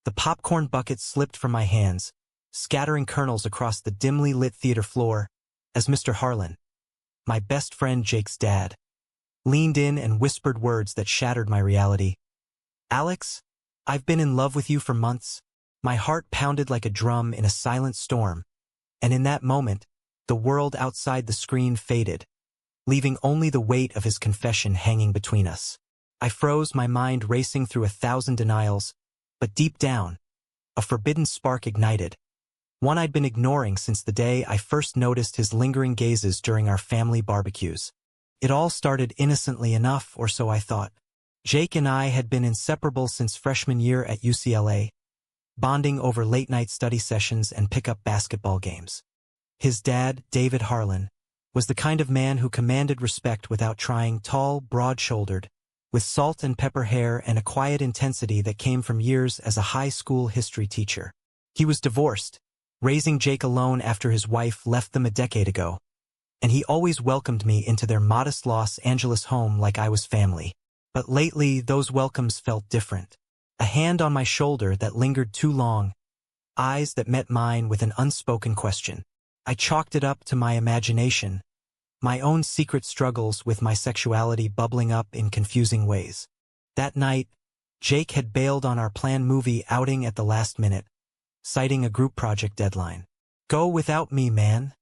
The popcorn bucket slipped from my hands, scattering kernels across the dimly lit theater floor, as Mr. Harlan, my best friend Jake's dad, leaned in and whispered words that shattered my reality. "Alex, I've been in love with you for months." My heart pounded like a drum in a silent storm, and in that moment, the world outside the screen faded, leaving only the weight of his confession hanging between us. I froze, my mind racing through 1,000 denials, but deep down, a forbidden spark ignited, one I'd been ignoring since the day I first noticed his lingering gazes during our family barbecues. It all started innocently enough, or so I thought. Jake and I had been inseparable since freshman year at UCLA, bonding over late-night study sessions and pickup basketball games. His dad, David Harlan, was the kind of man who commanded respect without trying, tall, broad-shouldered, with salt and pepper hair and a quiet intensity that came from years as a high school history teacher. He was divorced, raising Jake alone after his wife left them a decade ago, and he always welcomed me into their modest Los Angeles home like I was family. But lately, those welcomes felt different. A hand on my shoulder that lingered too long, eyes that met mine with an unspoken question. I chalked it up to my imagination, my own secret struggles with my sexuality bubbling up in confusing ways. That night, Jake had bailed on our planned movie outing at the last minute, citing a group project deadline. "Go without me, man,"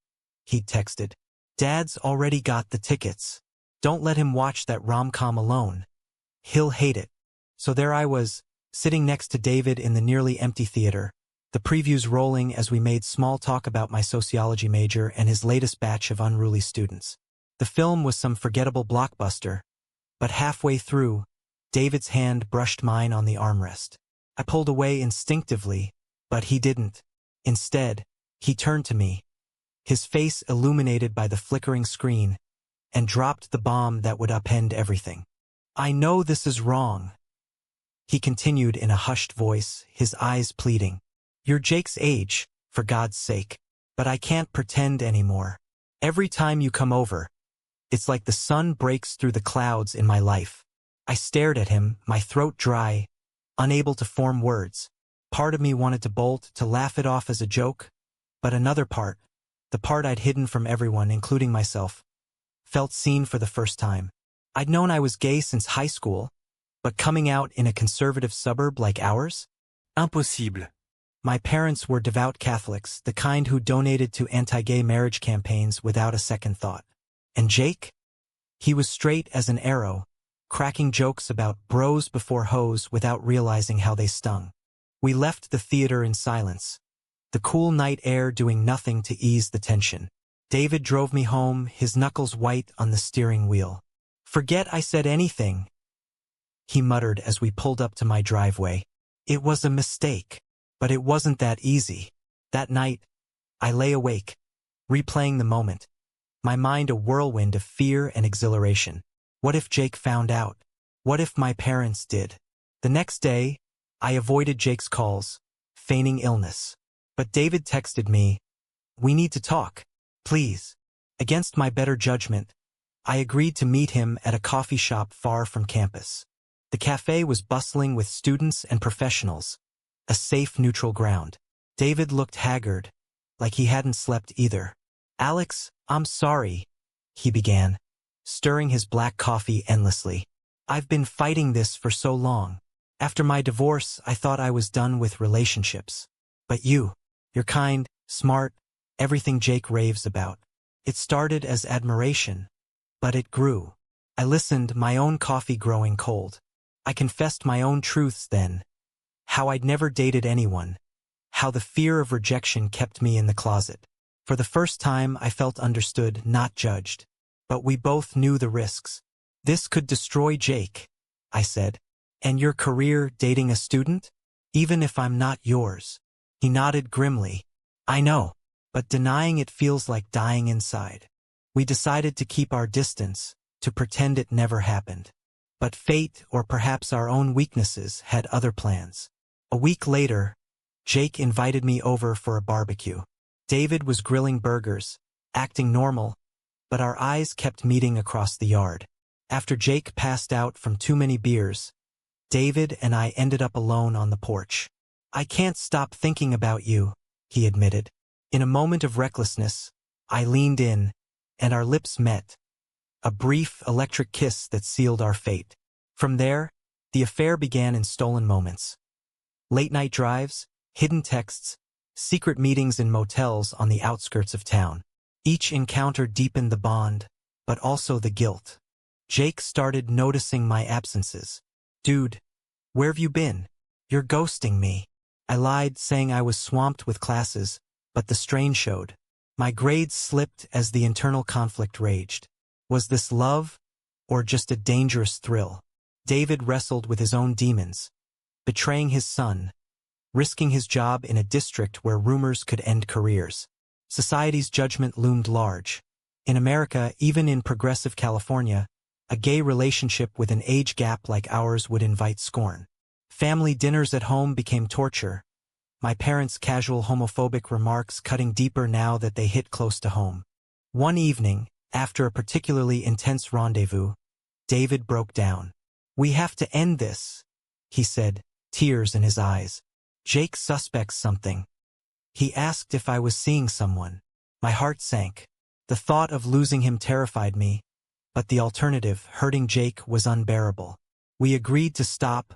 he'd texted. "Dad's already got the tickets. Don't let him watch that rom-com alone. He'll hate it." So there I was, sitting next to David in the nearly empty theater, the previews rolling as we made small talk about my sociology major and his latest batch of unruly students. The film was some forgettable blockbuster, but halfway through, David's hand brushed mine on the armrest. I pulled away instinctively, but he didn't. Instead, he turned to me, his face illuminated by the flickering screen, and dropped the bomb that would upend everything. "I know this is wrong," he continued in a hushed voice, his eyes pleading. "You're Jake's age, for God's sake. But I can't pretend anymore. Every time you come over, it's like the sun breaks through the clouds in my life." I stared at him, my throat dry, unable to form words. Part of me wanted to bolt, to laugh it off as a joke, but another part, the part I'd hidden from everyone, including myself, felt seen for the first time. I'd known I was gay since high school, but coming out in a conservative suburb like ours? Impossible. My parents were devout Catholics, the kind who donated to anti-gay marriage campaigns without a second thought. And Jake? He was straight as an arrow, cracking jokes about bros before hoes without realizing how they stung. We left the theater in silence, the cool night air doing nothing to ease the tension. David drove me home, his knuckles white on the steering wheel. "Forget I said anything," he muttered as we pulled up to my driveway. "It was a mistake." But it wasn't that easy. That night, I lay awake, replaying the moment, my mind a whirlwind of fear and exhilaration. What if Jake found out? What if my parents did? The next day, I avoided Jake's calls, feigning illness. But David texted me, "We need to talk, please." Against my better judgment, I agreed to meet him at a coffee shop far from campus. The cafe was bustling with students and professionals, a safe, neutral ground. David looked haggard, like he hadn't slept either. "Alex, I'm sorry," he began, stirring his black coffee endlessly. "I've been fighting this for so long. After my divorce, I thought I was done with relationships. But you're kind, smart, everything Jake raves about. It started as admiration, but it grew. I listened, my own coffee growing cold. I confessed my own truths then. How I'd never dated anyone. How the fear of rejection kept me in the closet. For the first time, I felt understood, not judged. But we both knew the risks. "This could destroy Jake," I said. "And your career dating a student? Even if I'm not yours." He nodded grimly. "I know, but denying it feels like dying inside." We decided to keep our distance, to pretend it never happened. But fate, or perhaps our own weaknesses, had other plans. A week later, Jake invited me over for a barbecue. David was grilling burgers, acting normal, but our eyes kept meeting across the yard. After Jake passed out from too many beers, David and I ended up alone on the porch. I can't stop thinking about you, he admitted. In a moment of recklessness, I leaned in, and our lips met. A brief, electric kiss that sealed our fate. From there, the affair began in stolen moments. Late-night drives, hidden texts, secret meetings in motels on the outskirts of town. Each encounter deepened the bond, but also the guilt. Jake started noticing my absences. Dude, where have you been? You're ghosting me. I lied, saying I was swamped with classes, but the strain showed. My grades slipped as the internal conflict raged. Was this love, or just a dangerous thrill? David wrestled with his own demons, betraying his son, risking his job in a district where rumors could end careers. Society's judgment loomed large. In America, even in progressive California, a gay relationship with an age gap like ours would invite scorn. Family dinners at home became torture, my parents' casual homophobic remarks cutting deeper now that they hit close to home. One evening, after a particularly intense rendezvous, David broke down. "We have to end this," he said, tears in his eyes. "Jake suspects something. He asked if I was seeing someone." My heart sank. The thought of losing him terrified me, but the alternative, hurting Jake, was unbearable. We agreed to stop,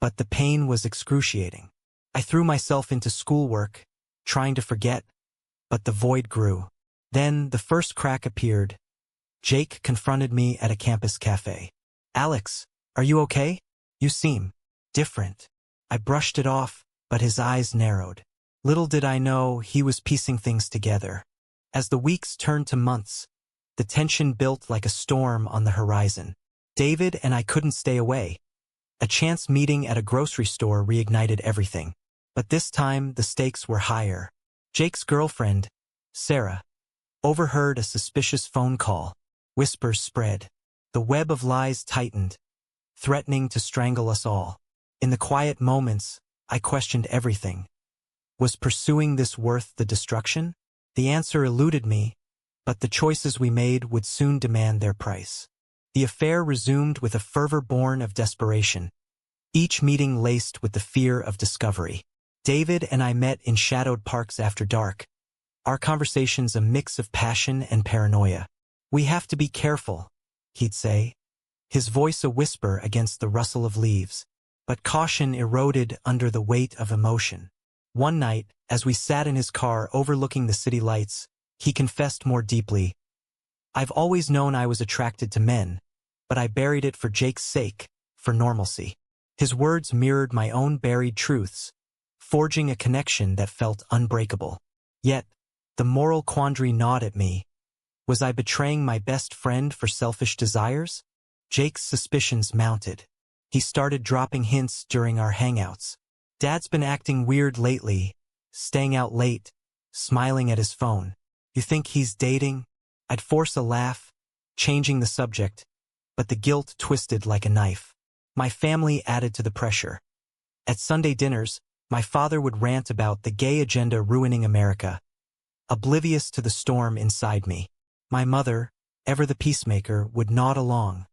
but the pain was excruciating. I threw myself into schoolwork, trying to forget, but the void grew. Then the first crack appeared. Jake confronted me at a campus cafe. "Alex, are you okay? You seem different." I brushed it off, but his eyes narrowed. Little did I know he was piecing things together. As the weeks turned to months, the tension built like a storm on the horizon. David and I couldn't stay away. A chance meeting at a grocery store reignited everything. But this time, the stakes were higher. Jake's girlfriend, Sarah, overheard a suspicious phone call. Whispers spread. The web of lies tightened, threatening to strangle us all. In the quiet moments, I questioned everything. Was pursuing this worth the destruction? The answer eluded me, but the choices we made would soon demand their price. The affair resumed with a fervor born of desperation, each meeting laced with the fear of discovery. David and I met in shadowed parks after dark, our conversations a mix of passion and paranoia. "We have to be careful," he'd say, his voice a whisper against the rustle of leaves. But caution eroded under the weight of emotion. One night, as we sat in his car overlooking the city lights, he confessed more deeply. "I've always known I was attracted to men, but I buried it for Jake's sake, for normalcy." His words mirrored my own buried truths, forging a connection that felt unbreakable. Yet, the moral quandary gnawed at me. Was I betraying my best friend for selfish desires? Jake's suspicions mounted. He started dropping hints during our hangouts. "Dad's been acting weird lately, staying out late, smiling at his phone. You think he's dating?" I'd force a laugh, changing the subject, but the guilt twisted like a knife. My family added to the pressure. At Sunday dinners, my father would rant about the gay agenda ruining America, oblivious to the storm inside me. My mother, ever the peacemaker, would nod along,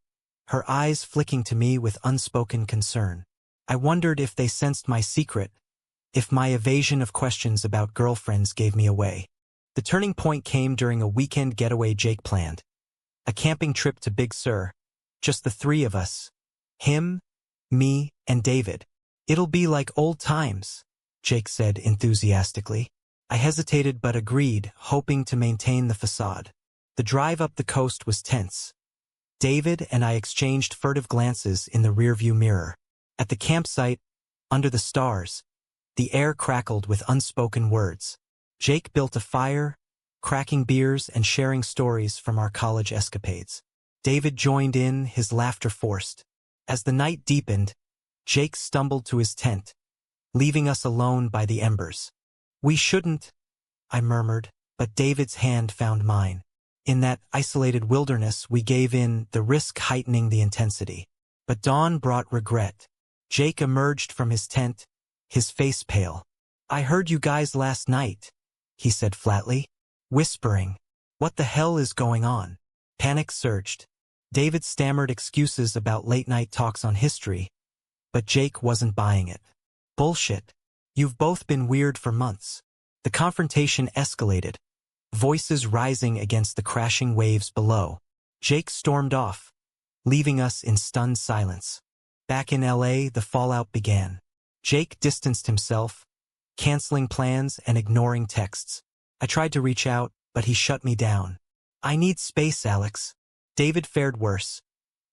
her eyes flicking to me with unspoken concern. I wondered if they sensed my secret, if my evasion of questions about girlfriends gave me away. The turning point came during a weekend getaway Jake planned. A camping trip to Big Sur, just the three of us. Him, me, and David. "It'll be like old times," Jake said enthusiastically. I hesitated but agreed, hoping to maintain the facade. The drive up the coast was tense. David and I exchanged furtive glances in the rearview mirror. At the campsite, under the stars, the air crackled with unspoken words. Jake built a fire, cracking beers and sharing stories from our college escapades. David joined in, his laughter forced. As the night deepened, Jake stumbled to his tent, leaving us alone by the embers. "We shouldn't," I murmured, but David's hand found mine. In that isolated wilderness, we gave in, the risk heightening the intensity. But dawn brought regret. Jake emerged from his tent, his face pale. "I heard you guys last night," he said flatly, whispering. "What the hell is going on?" Panic surged. David stammered excuses about late-night talks on history, but Jake wasn't buying it. "Bullshit. You've both been weird for months. The confrontation escalated, voices rising against the crashing waves below. Jake stormed off, leaving us in stunned silence. Back in LA, the fallout began. Jake distanced himself, canceling plans and ignoring texts. I tried to reach out, but he shut me down. I need space, Alex. David fared worse.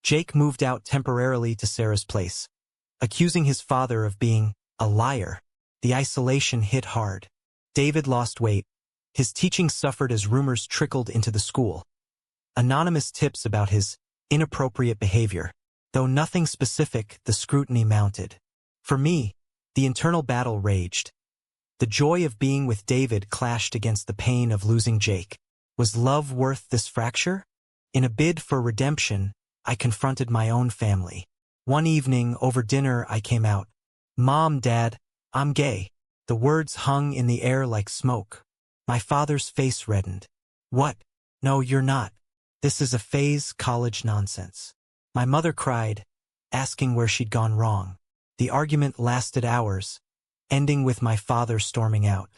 Jake moved out temporarily to Sarah's place, accusing his father of being a liar. The isolation hit hard. David lost weight. His teaching suffered as rumors trickled into the school. Anonymous tips about his inappropriate behavior. Though nothing specific, the scrutiny mounted. For me, the internal battle raged. The joy of being with David clashed against the pain of losing Jake. Was love worth this fracture? In a bid for redemption, I confronted my own family. One evening, over dinner, I came out. Mom, Dad, I'm gay. The words hung in the air like smoke. My father's face reddened. What? No, you're not. This is a phase college nonsense. My mother cried, asking where she'd gone wrong. The argument lasted hours, ending with my father storming out.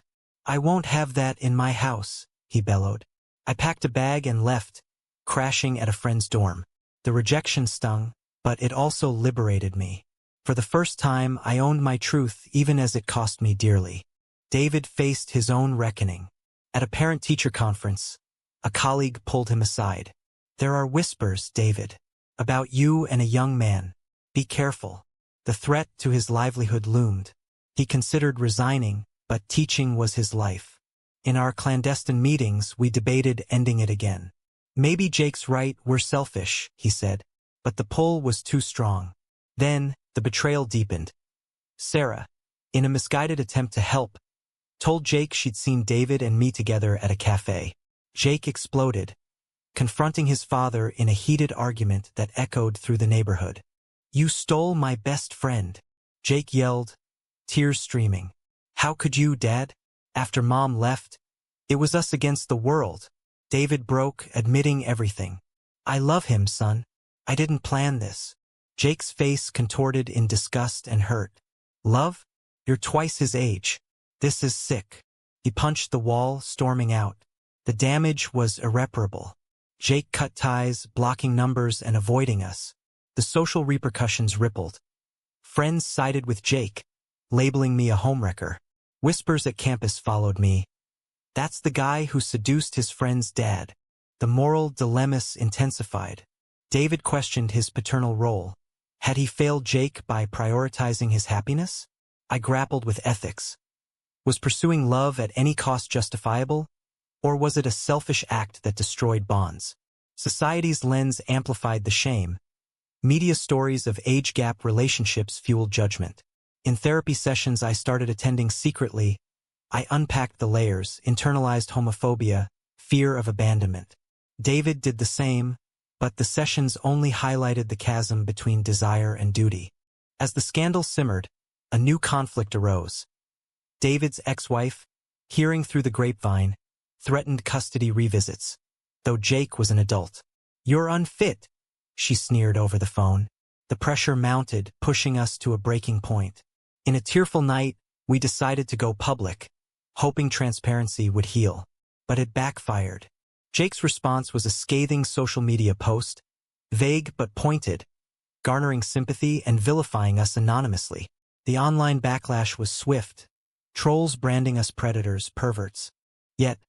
I won't have that in my house, he bellowed. I packed a bag and left, crashing at a friend's dorm. The rejection stung, but it also liberated me. For the first time, I owned my truth even as it cost me dearly. David faced his own reckoning. At a parent-teacher conference, a colleague pulled him aside. There are whispers, David, about you and a young man. Be careful. The threat to his livelihood loomed. He considered resigning, but teaching was his life. In our clandestine meetings, we debated ending it again. Maybe Jake's right, we're selfish, he said, but the pull was too strong. Then, the betrayal deepened. Sarah, in a misguided attempt to help, told Jake she'd seen David and me together at a cafe. Jake exploded, confronting his father in a heated argument that echoed through the neighborhood. You stole my best friend, Jake yelled, tears streaming. How could you, Dad? After Mom left, it was us against the world. David broke, admitting everything. I love him, son. I didn't plan this. Jake's face contorted in disgust and hurt. Love? You're twice his age. This is sick. He punched the wall, storming out. The damage was irreparable. Jake cut ties, blocking numbers and avoiding us. The social repercussions rippled. Friends sided with Jake, labeling me a homewrecker. Whispers at campus followed me. That's the guy who seduced his friend's dad. The moral dilemmas intensified. David questioned his paternal role. Had he failed Jake by prioritizing his happiness? I grappled with ethics. Was pursuing love at any cost justifiable? Or was it a selfish act that destroyed bonds? Society's lens amplified the shame. Media stories of age gap relationships fueled judgment. In therapy sessions I started attending secretly, I unpacked the layers, internalized homophobia, fear of abandonment. David did the same, but the sessions only highlighted the chasm between desire and duty. As the scandal simmered, a new conflict arose. David's ex-wife, hearing through the grapevine, threatened custody revisits, though Jake was an adult. You're unfit, she sneered over the phone. The pressure mounted, pushing us to a breaking point. In a tearful night, we decided to go public, hoping transparency would heal. But it backfired. Jake's response was a scathing social media post, vague but pointed, garnering sympathy and vilifying us anonymously. The online backlash was swift, trolls branding us predators, perverts. Yet,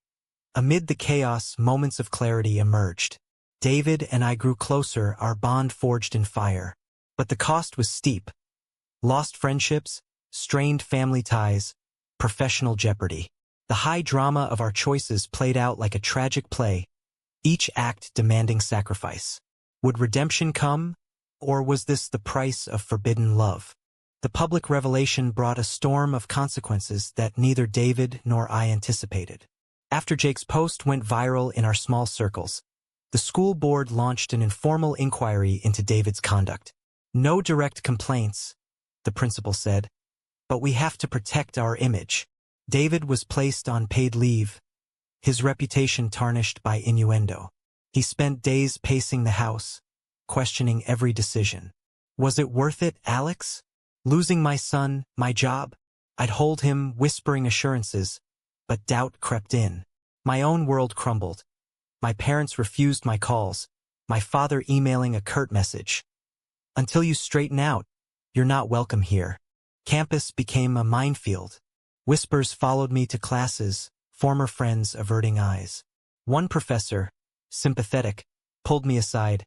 amid the chaos, moments of clarity emerged. David and I grew closer, our bond forged in fire. But the cost was steep. Lost friendships, strained family ties, professional jeopardy. The high drama of our choices played out like a tragic play, each act demanding sacrifice. Would redemption come, or was this the price of forbidden love? The public revelation brought a storm of consequences that neither David nor I anticipated. After Jake's post went viral in our small circles, the school board launched an informal inquiry into David's conduct. No direct complaints, the principal said, but we have to protect our image. David was placed on paid leave, his reputation tarnished by innuendo. He spent days pacing the house, questioning every decision. Was it worth it, Alex? Losing my son, my job? I'd hold him, whispering assurances, but doubt crept in. My own world crumbled. My parents refused my calls, my father emailing a curt message. Until you straighten out, you're not welcome here. Campus became a minefield. Whispers followed me to classes, former friends averting eyes. One professor, sympathetic, pulled me aside.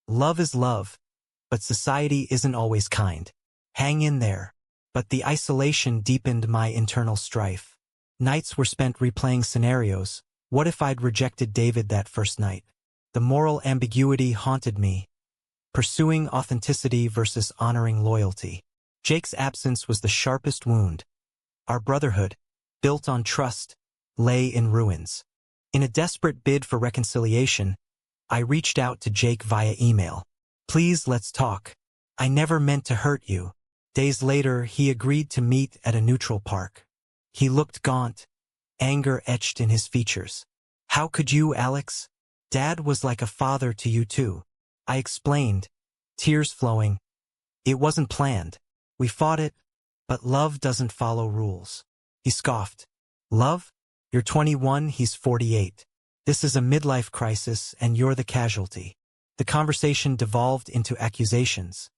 Love is love, but society isn't always kind. Hang in there. But the isolation deepened my internal strife. Nights were spent replaying scenarios. What if I'd rejected David that first night? The moral ambiguity haunted me, pursuing authenticity versus honoring loyalty. Jake's absence was the sharpest wound. Our brotherhood, built on trust, lay in ruins. In a desperate bid for reconciliation, I reached out to Jake via email. Please, let's talk. I never meant to hurt you. Days later, he agreed to meet at a neutral park. He looked gaunt, anger etched in his features. How could you, Alex? Dad was like a father to you too. I explained, tears flowing. It wasn't planned. We fought it, but love doesn't follow rules. He scoffed. Love? You're 21, he's 48. This is a midlife crisis and you're the casualty. The conversation devolved into accusations.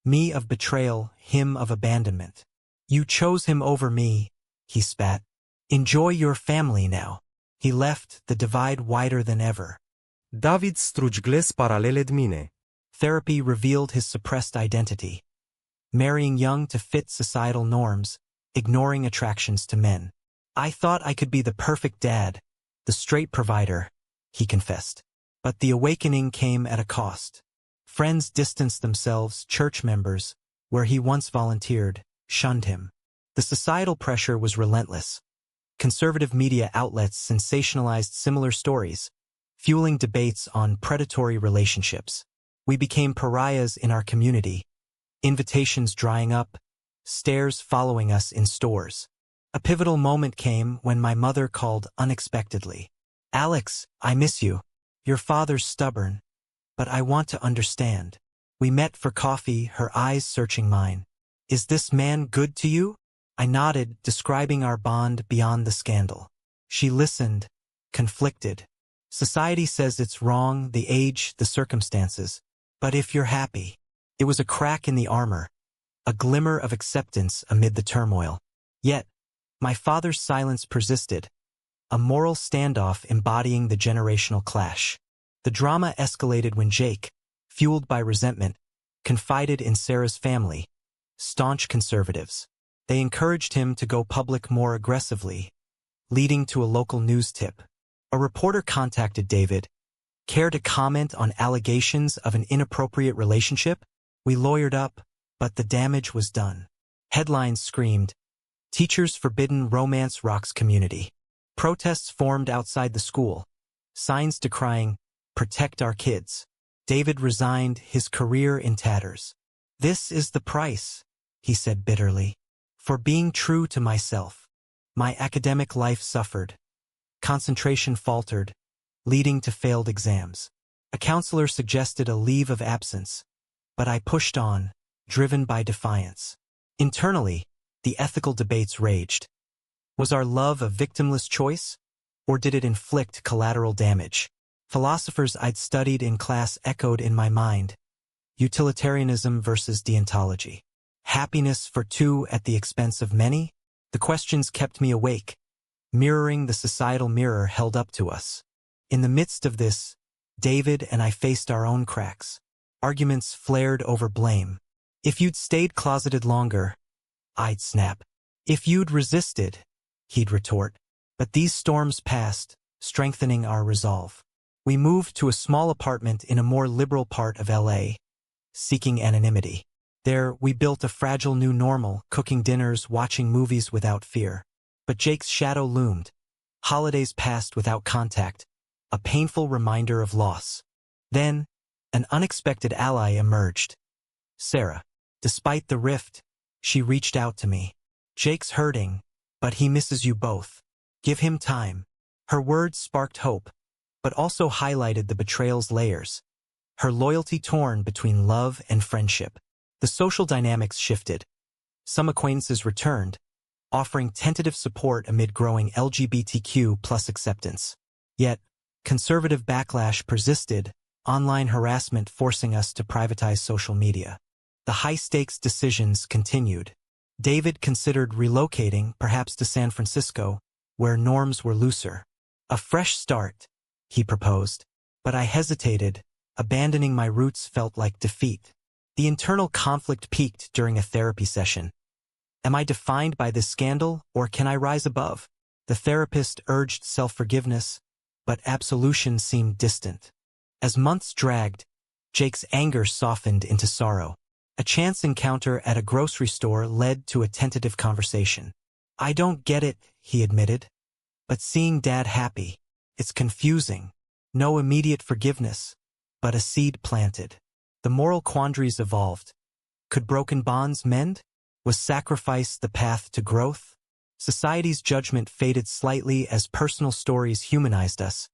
Me of betrayal, him of abandonment. You chose him over me, he spat. Enjoy your family now. He left, the divide wider than ever. David struggle paralele de mine. Therapy revealed his suppressed identity. Marrying young to fit societal norms, ignoring attractions to men. I thought I could be the perfect dad, the straight provider, he confessed. But the awakening came at a cost. Friends distanced themselves, church members, where he once volunteered, shunned him. The societal pressure was relentless. Conservative media outlets sensationalized similar stories, fueling debates on predatory relationships. We became pariahs in our community, invitations drying up, stares following us in stores. A pivotal moment came when my mother called unexpectedly. Alex, I miss you. Your father's stubborn, but I want to understand. We met for coffee, her eyes searching mine. Is this man good to you? I nodded, describing our bond beyond the scandal. She listened, conflicted. Society says it's wrong, the age, the circumstances. But if you're happy. It was a crack in the armor, a glimmer of acceptance amid the turmoil. Yet, my father's silence persisted, a moral standoff embodying the generational clash. The drama escalated when Jake, fueled by resentment, confided in Sarah's family, staunch conservatives. They encouraged him to go public more aggressively, leading to a local news tip. A reporter contacted David. Care to comment on allegations of an inappropriate relationship? We lawyered up, but the damage was done. Headlines screamed, "Teachers forbidden romance rocks community." Protests formed outside the school, signs decrying, "Protect our kids." David resigned, his career in tatters. "This is the price," he said bitterly, "for being true to myself." My academic life suffered. Concentration faltered, leading to failed exams. A counselor suggested a leave of absence, but I pushed on, driven by defiance. Internally, the ethical debates raged. Was our love a victimless choice, or did it inflict collateral damage? Philosophers I'd studied in class echoed in my mind. Utilitarianism versus deontology. Happiness for two at the expense of many? The questions kept me awake, mirroring the societal mirror held up to us. In the midst of this, David and I faced our own cracks. Arguments flared over blame. If you'd stayed closeted longer, I'd snap. If you'd resisted, he'd retort. But these storms passed, strengthening our resolve. We moved to a small apartment in a more liberal part of LA, seeking anonymity. There, we built a fragile new normal, cooking dinners, watching movies without fear. But Jake's shadow loomed. Holidays passed without contact, a painful reminder of loss. Then, an unexpected ally emerged. Sarah. Despite the rift, she reached out to me. "Jake's hurting, but he misses you both. Give him time." Her words sparked hope, but also highlighted the betrayal's layers. Her loyalty torn between love and friendship. The social dynamics shifted. Some acquaintances returned, offering tentative support amid growing LGBTQ plus acceptance. Yet, conservative backlash persisted, online harassment forcing us to privatize social media. The high-stakes decisions continued. David considered relocating, perhaps to San Francisco, where norms were looser. A fresh start, he proposed. But I hesitated. Abandoning my roots felt like defeat. The internal conflict peaked during a therapy session. Am I defined by this scandal, or can I rise above? The therapist urged self-forgiveness, but absolution seemed distant. As months dragged, Jake's anger softened into sorrow. A chance encounter at a grocery store led to a tentative conversation. I don't get it, he admitted. But seeing Dad happy, it's confusing. No immediate forgiveness, but a seed planted. The moral quandaries evolved. Could broken bonds mend? Was sacrifice the path to growth? Society's judgment faded slightly as personal stories humanized us,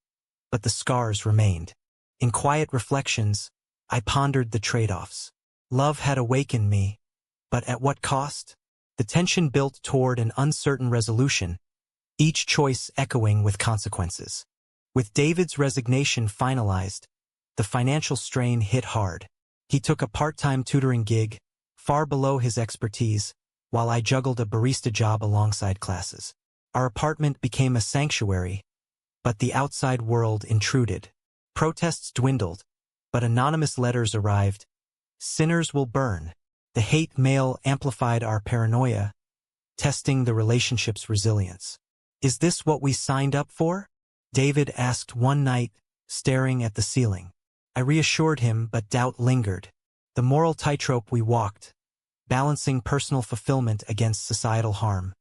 but the scars remained. In quiet reflections, I pondered the trade-offs. Love had awakened me, but at what cost? The tension built toward an uncertain resolution, each choice echoing with consequences. With David's resignation finalized, the financial strain hit hard. He took a part-time tutoring gig, far below his expertise, while I juggled a barista job alongside classes. Our apartment became a sanctuary, but the outside world intruded. Protests dwindled, but anonymous letters arrived. Sinners will burn. The hate mail amplified our paranoia, testing the relationship's resilience. Is this what we signed up for? David asked one night, staring at the ceiling. I reassured him, but doubt lingered. The moral tightrope we walked, balancing personal fulfillment against societal harm,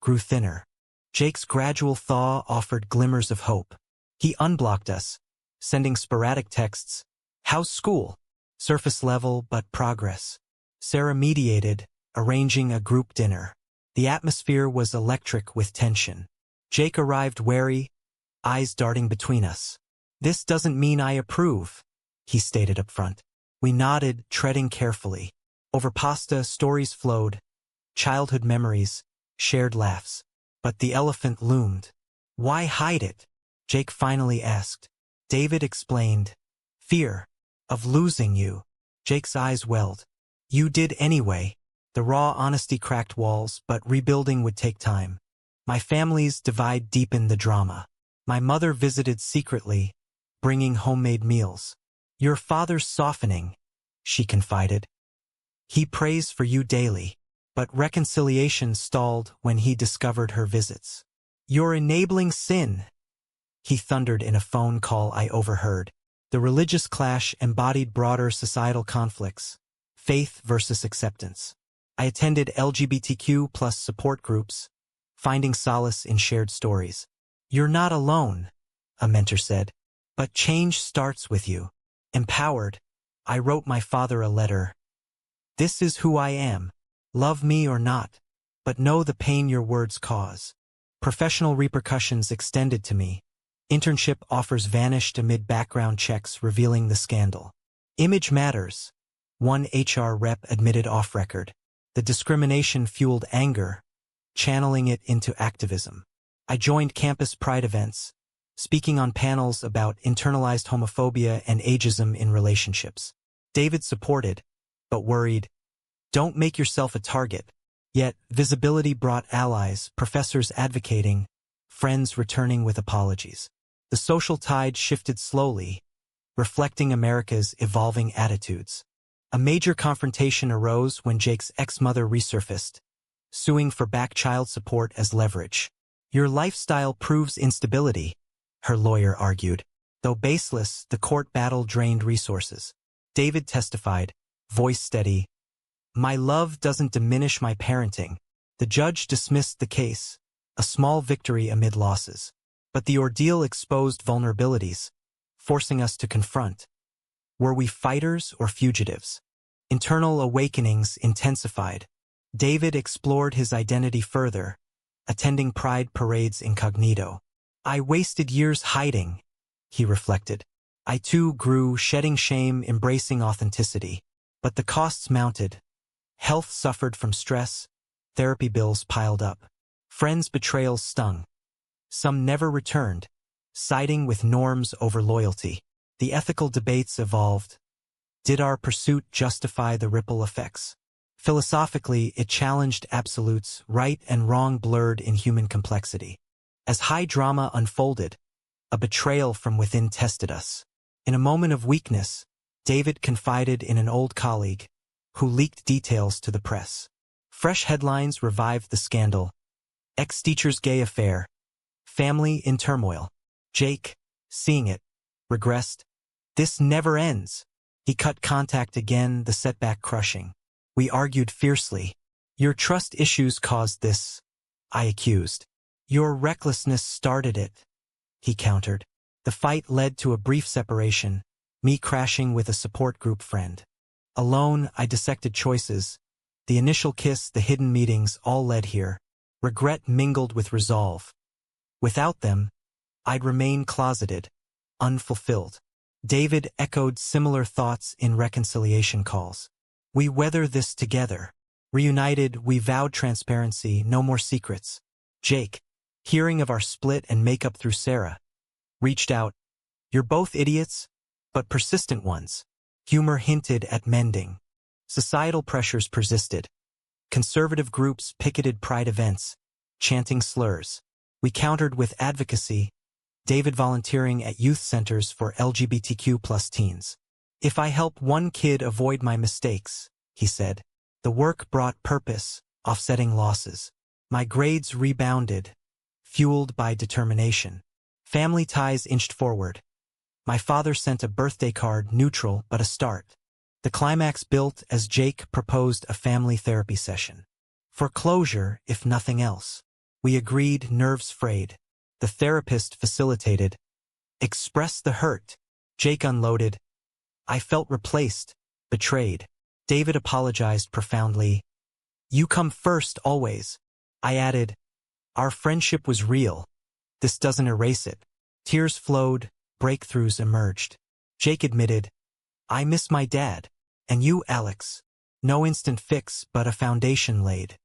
grew thinner. Jake's gradual thaw offered glimmers of hope. He unblocked us, sending sporadic texts. How's school? Surface level, but progress. Sarah mediated, arranging a group dinner. The atmosphere was electric with tension. Jake arrived wary, eyes darting between us. This doesn't mean I approve, he stated up front. We nodded, treading carefully. Over pasta, stories flowed, childhood memories, shared laughs. But the elephant loomed. Why hide it? Jake finally asked. David explained. Fear of losing you. Jake's eyes welled. You did anyway. The raw honesty cracked walls, but rebuilding would take time. My family's divide deepened the drama. My mother visited secretly, bringing homemade meals. Your father's softening, she confided. He prays for you daily, but reconciliation stalled when he discovered her visits. You're enabling sin, he thundered in a phone call I overheard. The religious clash embodied broader societal conflicts, faith versus acceptance. I attended LGBTQ plus support groups, finding solace in shared stories. You're not alone, a mentor said, but change starts with you. Empowered, I wrote my father a letter. This is who I am. Love me or not, but know the pain your words cause. Professional repercussions extended to me. Internship offers vanished amid background checks revealing the scandal. Image matters, one HR rep admitted off-record. The discrimination fueled anger, channeling it into activism. I joined campus pride events, speaking on panels about internalized homophobia and ageism in relationships. David supported, but worried. Don't make yourself a target. Yet, visibility brought allies, professors advocating, friends returning with apologies. The social tide shifted slowly, reflecting America's evolving attitudes. A major confrontation arose when Jake's ex-mother resurfaced, suing for back child support as leverage. Your lifestyle proves instability, her lawyer argued. Though baseless, the court battle drained resources. David testified, voice steady. My love doesn't diminish my parenting. The judge dismissed the case, a small victory amid losses. But the ordeal exposed vulnerabilities, forcing us to confront. Were we fighters or fugitives? Internal awakenings intensified. David explored his identity further, attending pride parades incognito. I wasted years hiding, he reflected. I too grew, shedding shame, embracing authenticity. But the costs mounted. Health suffered from stress, therapy bills piled up. Friends' betrayals stung. Some never returned, siding with norms over loyalty. The ethical debates evolved. Did our pursuit justify the ripple effects? Philosophically, it challenged absolutes, right and wrong blurred in human complexity. As high drama unfolded, a betrayal from within tested us. In a moment of weakness, David confided in an old colleague, who leaked details to the press. Fresh headlines revived the scandal. Ex-teacher's gay affair. Family in turmoil. Jake, seeing it, regressed. This never ends. He cut contact again, the setback crushing. We argued fiercely. Your trust issues caused this, I accused. Your recklessness started it, he countered. The fight led to a brief separation, me crashing with a support group friend. Alone, I dissected choices. The initial kiss, the hidden meetings, all led here. Regret mingled with resolve. Without them, I'd remain closeted, unfulfilled. David echoed similar thoughts in reconciliation calls. We weather this together. Reunited, we vowed transparency, no more secrets. Jake, hearing of our split and makeup through Sarah, reached out. You're both idiots, but persistent ones. Humor hinted at mending. Societal pressures persisted. Conservative groups picketed pride events, chanting slurs. We countered with advocacy, David volunteering at youth centers for LGBTQ+ teens. If I help one kid avoid my mistakes, he said, the work brought purpose, offsetting losses. My grades rebounded, fueled by determination. Family ties inched forward. My father sent a birthday card, neutral but a start. The climax built as Jake proposed a family therapy session. For closure, if nothing else. We agreed, nerves frayed. The therapist facilitated. Expressed the hurt. Jake unloaded. I felt replaced, betrayed. David apologized profoundly. You come first, always. I added. Our friendship was real. This doesn't erase it. Tears flowed, breakthroughs emerged. Jake admitted. I miss my dad. And you, Alex. No instant fix, but a foundation laid.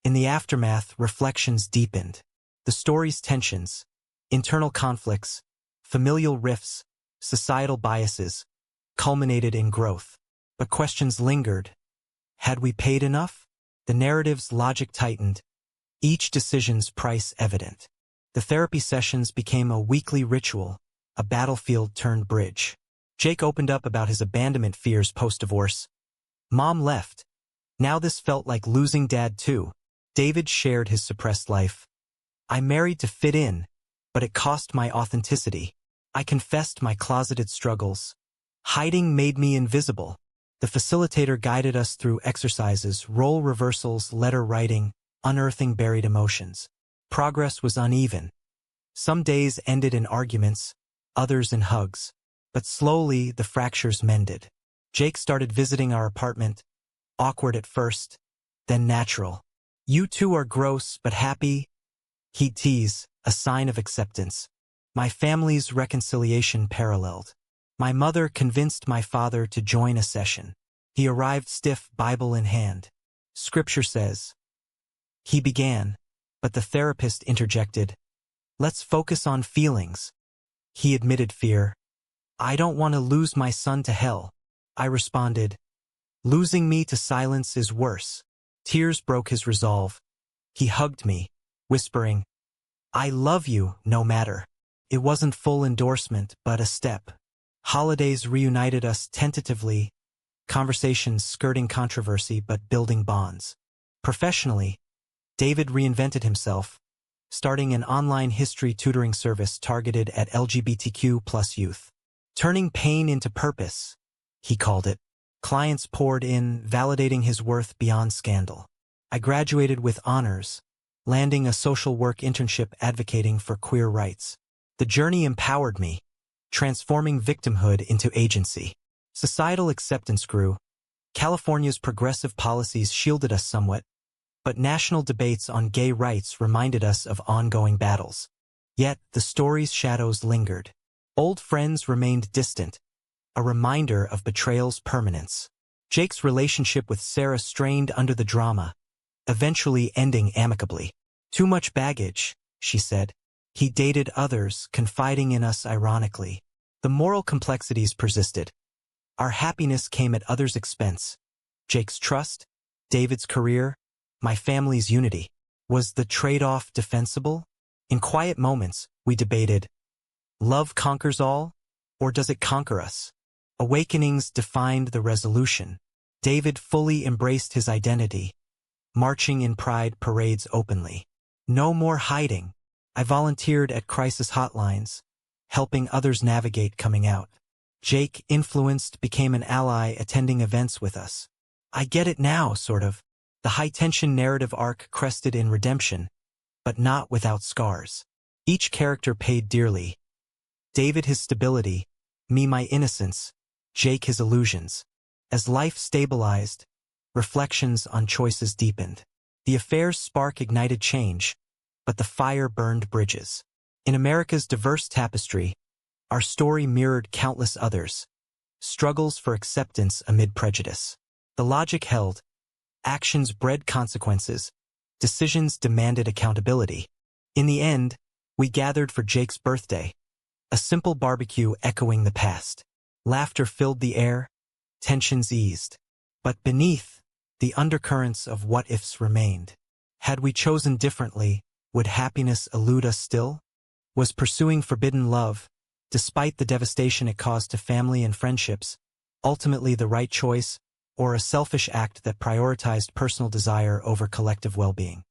In the aftermath, reflections deepened. The story's tensions, internal conflicts, familial rifts, societal biases, culminated in growth. But questions lingered. Had we paid enough? The narrative's logic tightened, each decision's price evident. The therapy sessions became a weekly ritual, a battlefield turned bridge. Jake opened up about his abandonment fears post-divorce. Mom left. Now this felt like losing dad too. David shared his suppressed life. I married to fit in, but it cost my authenticity. I confessed my closeted struggles. Hiding made me invisible. The facilitator guided us through exercises, role reversals, letter writing, unearthing buried emotions. Progress was uneven. Some days ended in arguments, others in hugs. But slowly, the fractures mended. Jake started visiting our apartment, awkward at first, then natural. You two are gross but happy, he'd tease, a sign of acceptance. My family's reconciliation paralleled. My mother convinced my father to join a session. He arrived stiff, Bible in hand. Scripture says. He began, but the therapist interjected. Let's focus on feelings. He admitted fear. I don't want to lose my son to hell. I responded. Losing me to silence is worse. Tears broke his resolve. He hugged me, whispering, I love you, no matter. It wasn't full endorsement, but a step. Holidays reunited us tentatively, conversations skirting controversy but building bonds. Professionally, David reinvented himself, starting an online history tutoring service targeted at LGBTQ+ youth. Turning pain into purpose, he called it. Clients poured in, validating his worth beyond scandal. I graduated with honors, landing a social work internship advocating for queer rights. The journey empowered me, transforming victimhood into agency. Societal acceptance grew. California's progressive policies shielded us somewhat, but national debates on gay rights reminded us of ongoing battles. Yet, the story's shadows lingered. Old friends remained distant, a reminder of betrayal's permanence. Jake's relationship with Sarah strained under the drama, eventually ending amicably. Too much baggage, she said. He dated others, confiding in us ironically. The moral complexities persisted. Our happiness came at others' expense. Jake's trust, David's career, my family's unity. Was the trade-off defensible? In quiet moments, we debated, love conquers all, or does it conquer us? Awakenings defined the resolution. David fully embraced his identity, marching in pride parades openly. No more hiding. I volunteered at crisis hotlines, helping others navigate coming out. Jake, influenced, became an ally, attending events with us. I get it now, sort of. The high-tension narrative arc crested in redemption, but not without scars. Each character paid dearly. David his stability, me my innocence, Jake his illusions. As life stabilized, reflections on choices deepened. The affair's spark ignited change, but the fire burned bridges. In America's diverse tapestry, our story mirrored countless others. Struggles for acceptance amid prejudice. The logic held. Actions bred consequences. Decisions demanded accountability. In the end, we gathered for Jake's birthday. A simple barbecue echoing the past. Laughter filled the air. Tensions eased. But beneath, the undercurrents of what-ifs remained. Had we chosen differently, would happiness elude us still? Was pursuing forbidden love, despite the devastation it caused to family and friendships, ultimately the right choice, or a selfish act that prioritized personal desire over collective well-being?